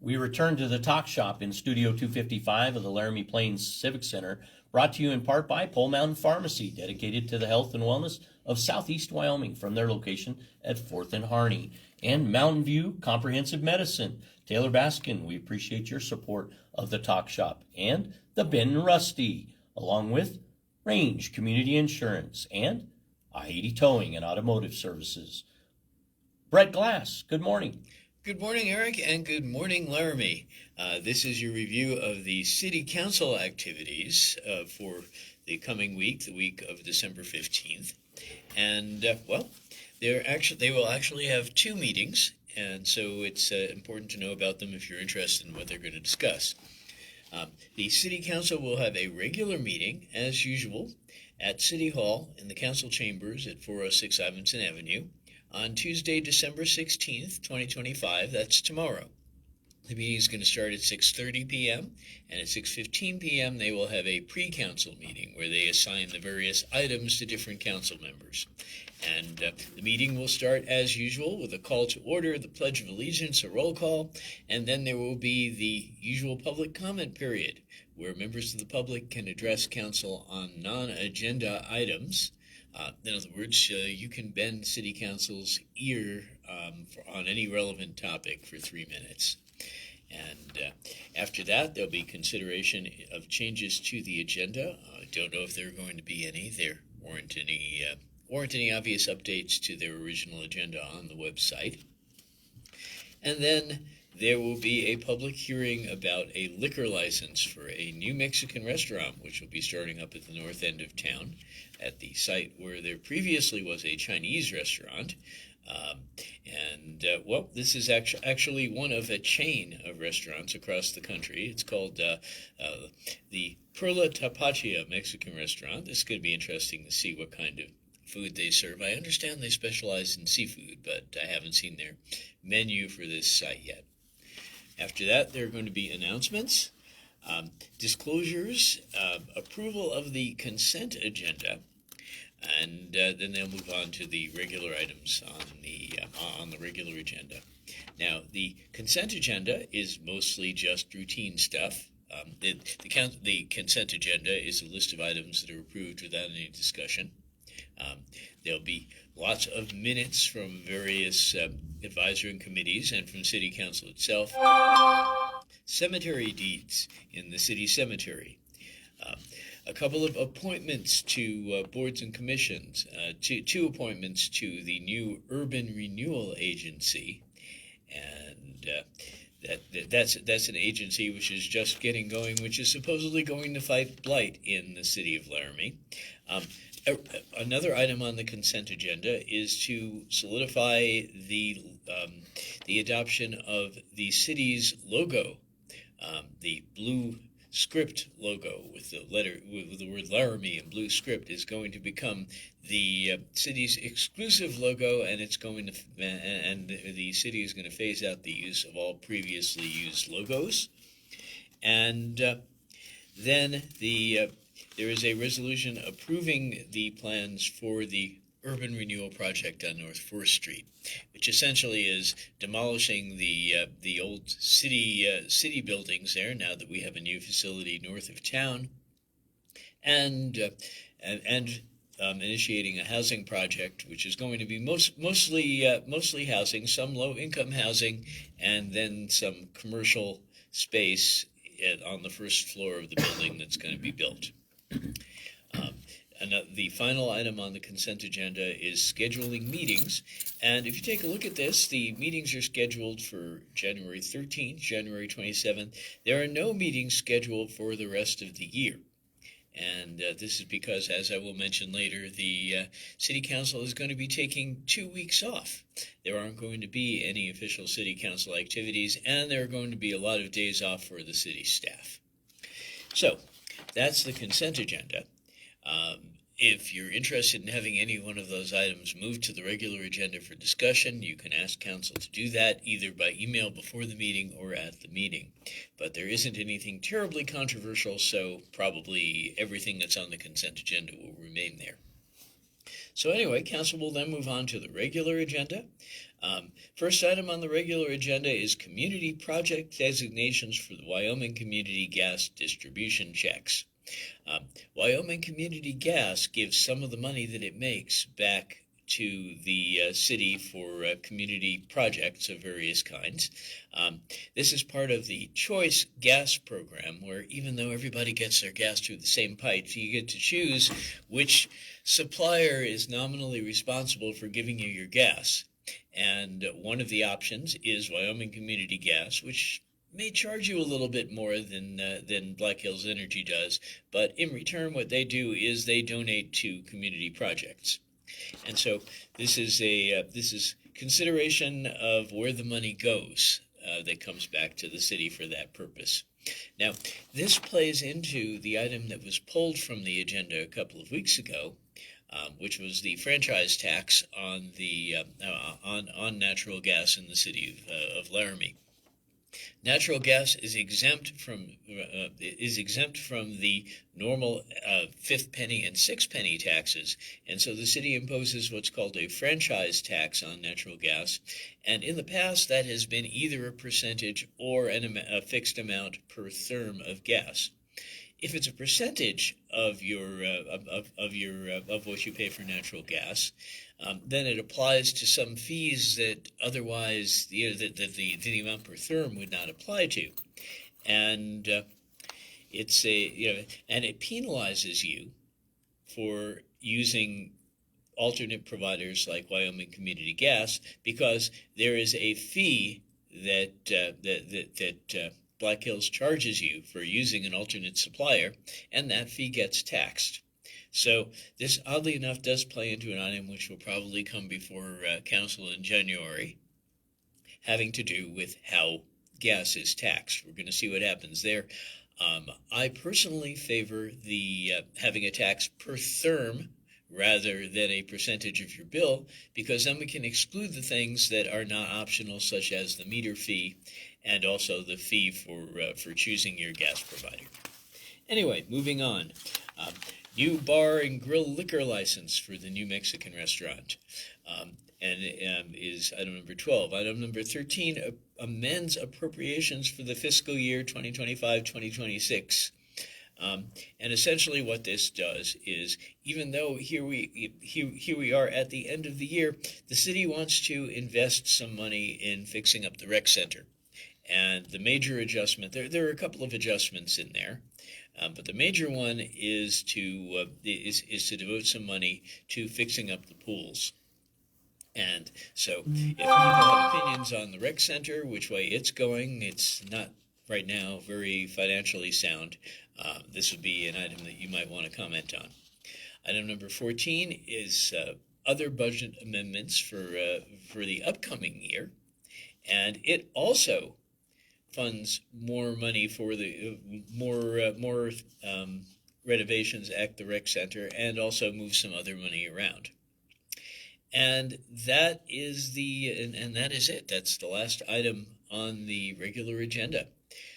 We return to the Talk Shop in Studio 255 of the Laramie Plains Civic Center, brought to you in part by Pole Mountain Pharmacy, dedicated to the health and wellness of Southeast Wyoming from their location at 4th and Harney, and Mountain View Comprehensive Medicine. Taylor Baskin, we appreciate your support of the Talk Shop, and the Ben Rusty, along with Range Community Insurance and I-80 Towing and Automotive Services. Brett Glass, good morning. Good morning, Eric, and good morning, Laramie. This is your review of the City Council activities for the coming week, the week of December 15th. And, they will actually have two meetings, and so it's important to know about them if you're interested in what they're going to discuss. The City Council will have a regular meeting, as usual, at City Hall in the Council Chambers at 406 Ivinson Avenue on Tuesday, December 16th, 2025. That's tomorrow. The meeting is going to start at 6:30 p.m. and at 6:15 p.m. they will have a pre-council meeting where they assign the various items to different council members. And the meeting will start as usual with a call to order, the Pledge of Allegiance, a roll call, and then there will be the usual public comment period where members of the public can address council on non-agenda items. In other words, you can bend City Council's ear on any relevant topic for 3 minutes. And after that, there'll be consideration of changes to the agenda. I don't know if there are going to be any. There weren't any obvious updates to their original agenda on the website. And then there will be a public hearing about a liquor license for a new Mexican restaurant, which will be starting up at the north end of town at the site where there previously was a Chinese restaurant. This is actually one of a chain of restaurants across the country. It's called the Perla Tapatia Mexican restaurant. This is going to be interesting to see what kind of food they serve. I understand they specialize in seafood, but I haven't seen their menu for this site yet. After that, there are going to be announcements, disclosures, approval of the consent agenda, and then they'll move on to the regular items on the regular agenda. Now, the consent agenda is mostly just routine stuff. The consent agenda is a list of items that are approved without any discussion. There'll be lots of minutes from various advisory committees and from City Council itself. Cemetery deeds in the city cemetery. A couple of appointments to boards and commissions, two appointments to the new Urban Renewal Agency, and that's an agency which is just getting going, which is supposedly going to fight blight in the city of Laramie. Another item on the consent agenda is to solidify the adoption of the city's logo, the blue script logo with the word Laramie in blue script is going to become the city's exclusive logo, and the city is going to phase out the use of all previously used logos. And then there is a resolution approving the plans for the urban renewal project on North 4th Street, which essentially is demolishing the old city buildings there now that we have a new facility north of town, and initiating a housing project which is going to be mostly housing, some low-income housing, and then some commercial space on the first floor of the building that's going to be built. The final item on the consent agenda is scheduling meetings. And if you take a look at this, the meetings are scheduled for January 13th, January 27th. There are no meetings scheduled for the rest of the year. And this is because, as I will mention later, the City Council is going to be taking 2 weeks off. There aren't going to be any official City Council activities, and there are going to be a lot of days off for the city staff. So that's the consent agenda. If you're interested in having any one of those items moved to the regular agenda for discussion, you can ask council to do that either by email before the meeting or at the meeting. But there isn't anything terribly controversial, so probably everything that's on the consent agenda will remain there. So anyway, council will then move on to the regular agenda. First item on the regular agenda is community project designations for the Wyoming Community Gas Distribution checks. Wyoming Community Gas gives some of the money that it makes back to the city for community projects of various kinds. This is part of the Choice Gas program, where even though everybody gets their gas through the same pipes, you get to choose which supplier is nominally responsible for giving you your gas. And one of the options is Wyoming Community Gas, which may charge you a little bit more than Black Hills Energy does, but in return what they do is they donate to community projects. And so this is consideration of where the money goes that comes back to the city for that purpose. Now, this plays into the item that was pulled from the agenda a couple of weeks ago, which was the franchise tax on the on natural gas in the city of Laramie. Natural gas is exempt from the normal fifth penny and sixth penny taxes, and so the city imposes what's called a franchise tax on natural gas. And in the past, that has been either a percentage or a fixed amount per therm of gas. If it's a percentage of what you pay for natural gas, then it applies to some fees that otherwise that the amount per therm would not apply to, and it penalizes you for using alternate providers like Wyoming Community Gas, because there is a fee that Black Hills charges you for using an alternate supplier, and that fee gets taxed. So this, oddly enough, does play into an item which will probably come before council in January, having to do with how gas is taxed. We're going to see what happens there. I personally favor the having a tax per therm rather than a percentage of your bill, because then we can exclude the things that are not optional, such as the meter fee and also the fee for choosing your gas provider. Anyway, moving on. New bar and grill liquor license for the New Mexican restaurant, is item number 12. Item number 13 amends appropriations for the fiscal year 2025-2026. And essentially what this does is, even though here we are at the end of the year, the city wants to invest some money in fixing up the rec center. And the major adjustment, there are a couple of adjustments in there, but the major one is to devote some money to fixing up the pools. And so if people have opinions on the rec center, which way it's going, it's not right now very financially sound. This would be an item that you might want to comment on. Item number 14 is other budget amendments for the upcoming year, and it also funds more money for the more renovations at the rec center, and also moves some other money around. And that is that is it. That's the last item on the regular agenda.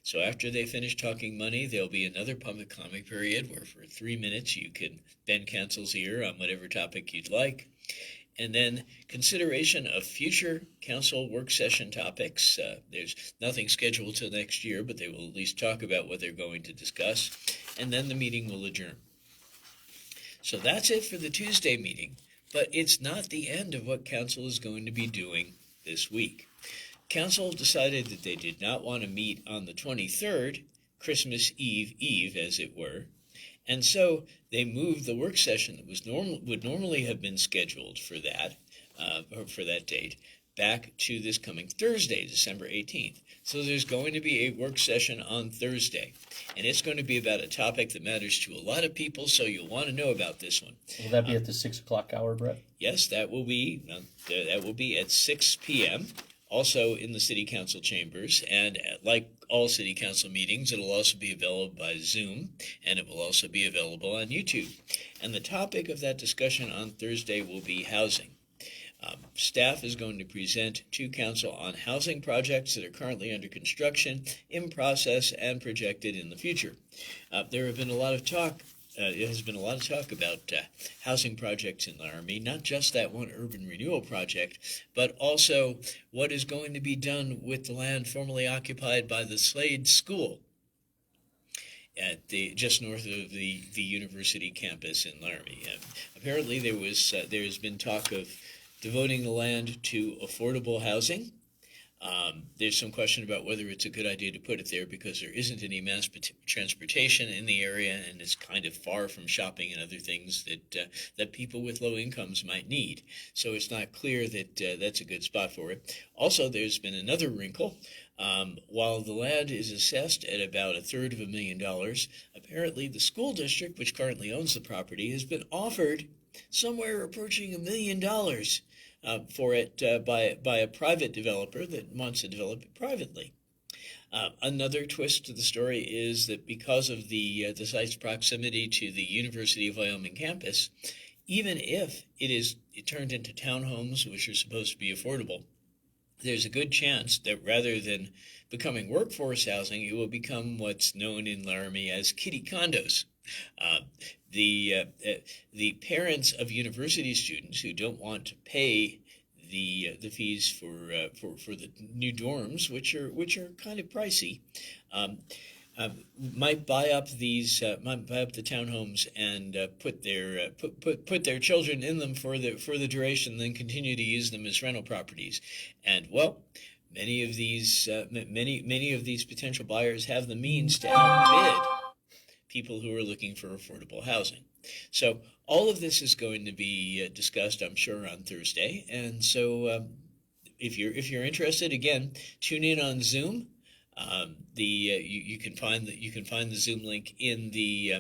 So after they finish talking money, there'll be another public comment period where for 3 minutes you can bend council's ear on whatever topic you'd like. And then consideration of future council work session topics. There's nothing scheduled till next year, but they will at least talk about what they're going to discuss. And then the meeting will adjourn. So that's it for the Tuesday meeting, but it's not the end of what council is going to be doing this week. Council decided that they did not want to meet on the 23rd, Christmas Eve, as it were, and so they moved the work session that would normally have been scheduled for that date back to this coming Thursday, December 18th. So there's going to be a work session on Thursday, and it's going to be about a topic that matters to a lot of people, so you'll want to know about this one. Will that be at the 6 o'clock hour, Brett? Yes, that will be at 6 p.m., also in the City Council chambers, and like all City Council meetings, it'll also be available by Zoom, and it will also be available on YouTube. And the topic of that discussion on Thursday will be housing. Staff is going to present to Council on housing projects that are currently under construction, in process, and projected in the future. There have been a lot of talk there has been a lot of talk about housing projects in Laramie, not just that one urban renewal project, but also what is going to be done with the land formerly occupied by the Slade School at just north of the university campus in Laramie. Apparently, there's been talk of devoting the land to affordable housing. There's some question about whether it's a good idea to put it there because there isn't any mass transportation in the area, and it's kind of far from shopping and other things that people with low incomes might need. So it's not clear that that's a good spot for it. Also, there's been another wrinkle. While the land is assessed at about $325,000, apparently the school district, which currently owns the property, has been offered somewhere approaching $1 million for it by a private developer that wants to develop it privately. Another twist to the story is that because of the site's proximity to the University of Wyoming campus, even if it turned into townhomes, which are supposed to be affordable, there's a good chance that rather than becoming workforce housing, it will become what's known in Laramie as kiddie condos. The parents of university students who don't want to pay the fees for the new dorms, which are kind of pricey, might buy up the townhomes and put their children in them for the duration, then continue to use them as rental properties. And well, many of these potential buyers have the means to outbid people who are looking for affordable housing. So all of this is going to be discussed, I'm sure, on Thursday. And so if you're interested, again, tune in on Zoom. You can find the Zoom link in the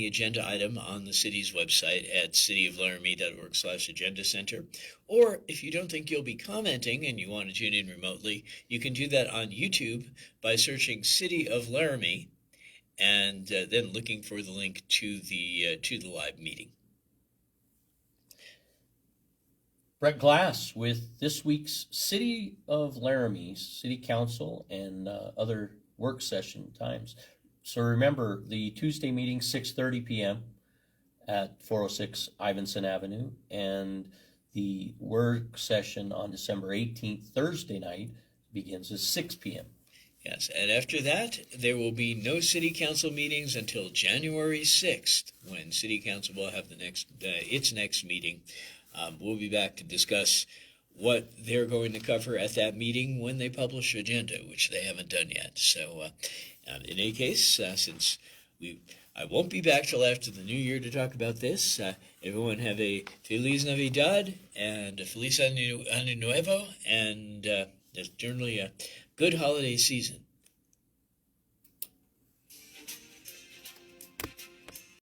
agenda item on the city's website at cityoflaramie.org/agenda center. Or if you don't think you'll be commenting and you want to tune in remotely, you can do that on YouTube by searching City of Laramie and then looking for the link to the live meeting. Brett Glass with this week's City of Laramie City Council and other work session times. So remember, the Tuesday meeting, 6:30 p.m. at 406 Ivinson Avenue, and the work session on December 18th, Thursday night, begins at 6 p.m. Yes, and after that, there will be no City Council meetings until January 6th, when City Council will have its next meeting. We'll be back to discuss what they're going to cover at that meeting when they publish agenda, which they haven't done yet. So in any case, since I won't be back till after the new year to talk about this, everyone have a Feliz Navidad and a Feliz Año Nuevo, and generally a good holiday season.